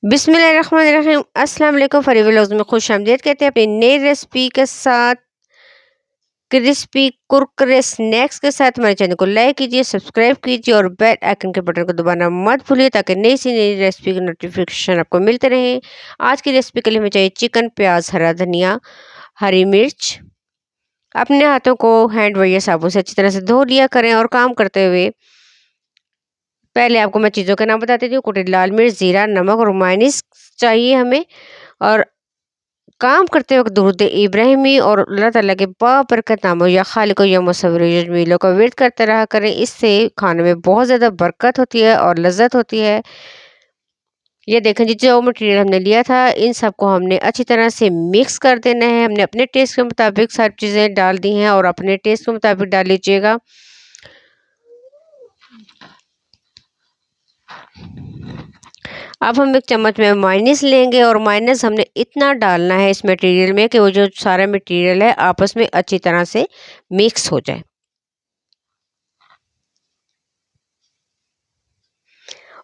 बिस्मिल्लाहिर्रहमानिर्रहीम अस्सलाम वालेकुम फरी व्लॉग्स में खुश आमदीद कहते हैं अपनी नई रेसिपी के साथ क्रिस्पी कुरकुरे स्नैक्स के साथ हमारे चैनल को लाइक कीजिए, सब्सक्राइब कीजिए और बेल आइकन के बटन को दबाना मत भूलिए ताकि नई से नई रेसिपी के नोटिफिकेशन आपको मिलते रहे। आज की रेसिपी के लिए हमें चाहिए चिकन, प्याज, हरा धनिया, हरी मिर्च। अपने हाथों को हैंड वाश या साबुन से अच्छी तरह से धो लिया करें और काम करते हुए पहले आपको मैं चीज़ों के नाम बता देती हूँ। कुटी लाल मिर्च, ज़ीरा, नमक और मायोनीज़ चाहिए हमें। और काम करते वक़्त दुरूद इब्राहिमी और अल्लाह ताला के बाबरकत नामों या खालिको या मुसव्विर जमीलों का विर्द करते रहा करें। इससे खाने में बहुत ज़्यादा बरकत होती है और लज़्ज़त होती है। ये देखें जी, जो मटीरियल हमने लिया था इन सबको हमने अच्छी तरह से मिक्स कर देना है। हमने अपने टेस्ट के मुताबिक सारी चीज़ें डाल दी हैं और अपने टेस्ट के मुताबिक डाल लीजिएगा। अब हम एक चम्मच में मायोनीज़ लेंगे और मायोनीज़ हमने इतना डालना है इस मटेरियल में कि वो जो सारा मटेरियल है आपस में अच्छी तरह से मिक्स हो जाए।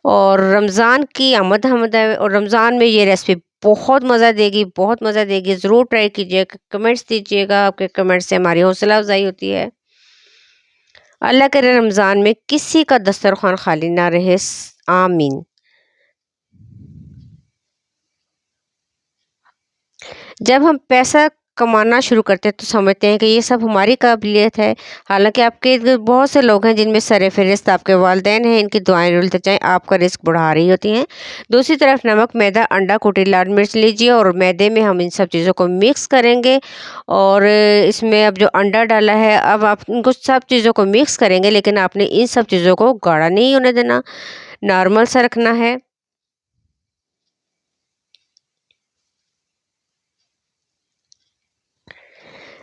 और रमज़ान की आमद है और रमज़ान में ये रेसिपी बहुत मज़ा देगी, बहुत मज़ा देगी। ज़रूर ट्राई कीजिएगा, कमेंट्स दीजिएगा। आपके कमेंट्स से हमारी हौसला अफ़ज़ाई होती है। अल्लाह करे रमज़ान में किसी का दस्तरख़्वान खाली ना रहे। आमीन। जब हम पैसा कमाना शुरू करते हैं तो समझते हैं कि ये सब हमारी काबिलियत है। हालांकि आपके इर्द गिर्द बहुत से लोग हैं जिनमें सर-ए-फ़हरिस्त आपके वालिदैन हैं, इनकी दुआएं रुलते जाएं, आपका रिस्क बढ़ा रही होती हैं। दूसरी तरफ नमक, मैदा, अंडा, कुटी लाल मिर्च लीजिए और मैदे में हम इन सब चीज़ों को मिक्स करेंगे। और इसमें अब जो अंडा डाला है, अब आप इनको सब चीज़ों को मिक्स करेंगे, लेकिन आपने इन सब चीज़ों को गाढ़ा नहीं होने देना, नॉर्मल सा रखना है।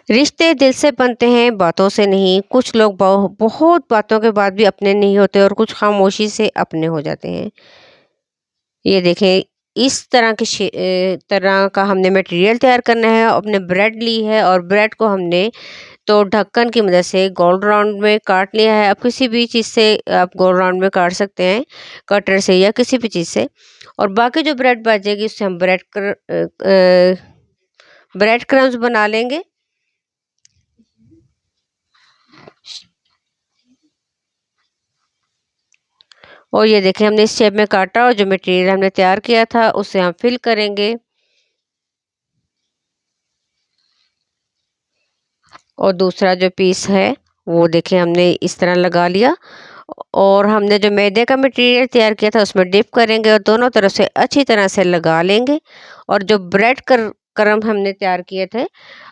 रिश्ते दिल से बनते हैं, बातों से नहीं। कुछ लोग बहुत बातों के बाद भी अपने नहीं होते और कुछ खामोशी से अपने हो जाते हैं। ये देखें, इस तरह के तरह का हमने मटेरियल तैयार करना है। अपने ब्रेड ली है और ब्रेड को हमने तो ढक्कन की मदद से गोल राउंड में काट लिया है। आप किसी भी चीज़ से आप गोल राउंड में काट सकते हैं, कटर से या किसी भी चीज़ से। और बाकी जो ब्रेड बचेगी उससे हम ब्रेड क्रम्स बना लेंगे। और ये देखिए, हमने इस शेप में काटा और जो मटेरियल हमने तैयार किया था उसे हम फिल करेंगे। और दूसरा जो पीस है वो देखिए हमने इस तरह लगा लिया। और हमने जो मैदे का मटेरियल तैयार किया था उसमें डिप करेंगे और दोनों तरफ से अच्छी तरह से लगा लेंगे। और जो क्रम हमने तैयार किए थे,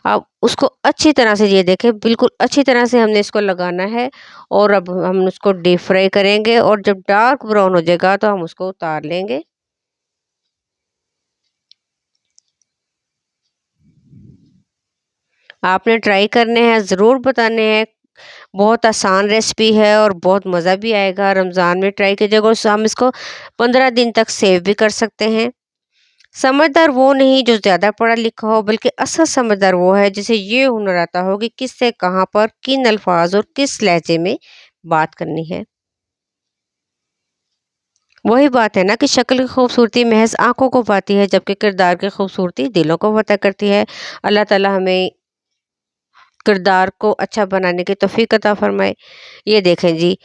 अब उसको अच्छी तरह से, ये देखें, बिल्कुल अच्छी तरह से हमने इसको लगाना है। और अब हम उसको डीप फ्राई करेंगे और जब डार्क ब्राउन हो जाएगा तो हम उसको उतार लेंगे। आपने ट्राई करने हैं, ज़रूर बताने हैं। बहुत आसान रेसिपी है और बहुत मज़ा भी आएगा। रमज़ान में ट्राई कीजिएगा और हम इसको 15 दिन तक सेव भी कर सकते हैं। समझदार वो नहीं जो ज़्यादा पढ़ा लिखा हो, बल्कि असल समझदार वो है जिसे ये हुनर आता हो कि किससे, कहाँ पर, किन अल्फाज और किस लहजे में बात करनी है। वही बात है ना कि शक्ल की खूबसूरती महज आँखों को पाती है, जबकि किरदार की खूबसूरती दिलों को फ़तह करती है। अल्लाह ताला हमें किरदार को अच्छा बनाने की तौफ़ीक अता फ़रमाए। ये देखें जी,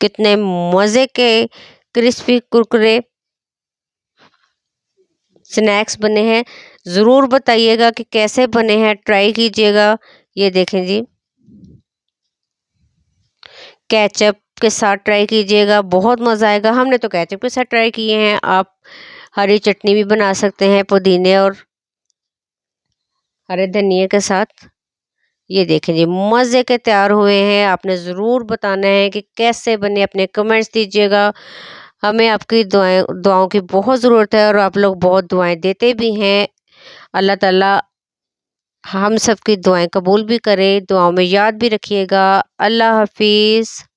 कितने मज़े के क्रिस्पी कुरकुरे स्नैक्स बने हैं। ज़रूर बताइएगा कि कैसे बने हैं, ट्राई कीजिएगा। ये देखें जी, केचप के साथ ट्राई कीजिएगा, बहुत मज़ा आएगा। हमने तो केचप के साथ ट्राई किए हैं। आप हरी चटनी भी बना सकते हैं पुदीने और हरे धनिये के साथ। ये देखें जी, मज़े के तैयार हुए हैं। आपने ज़रूर बताना है कि कैसे बने, अपने कमेंट्स दीजिएगा। हमें आपकी दुआओं की बहुत ज़रूरत है और आप लोग बहुत दुआएँ देते भी हैं। अल्लाह ताला हम सबकी दुआएँ कबूल भी करे। दुआओं में याद भी रखिएगा। अल्लाह हाफ़िज़।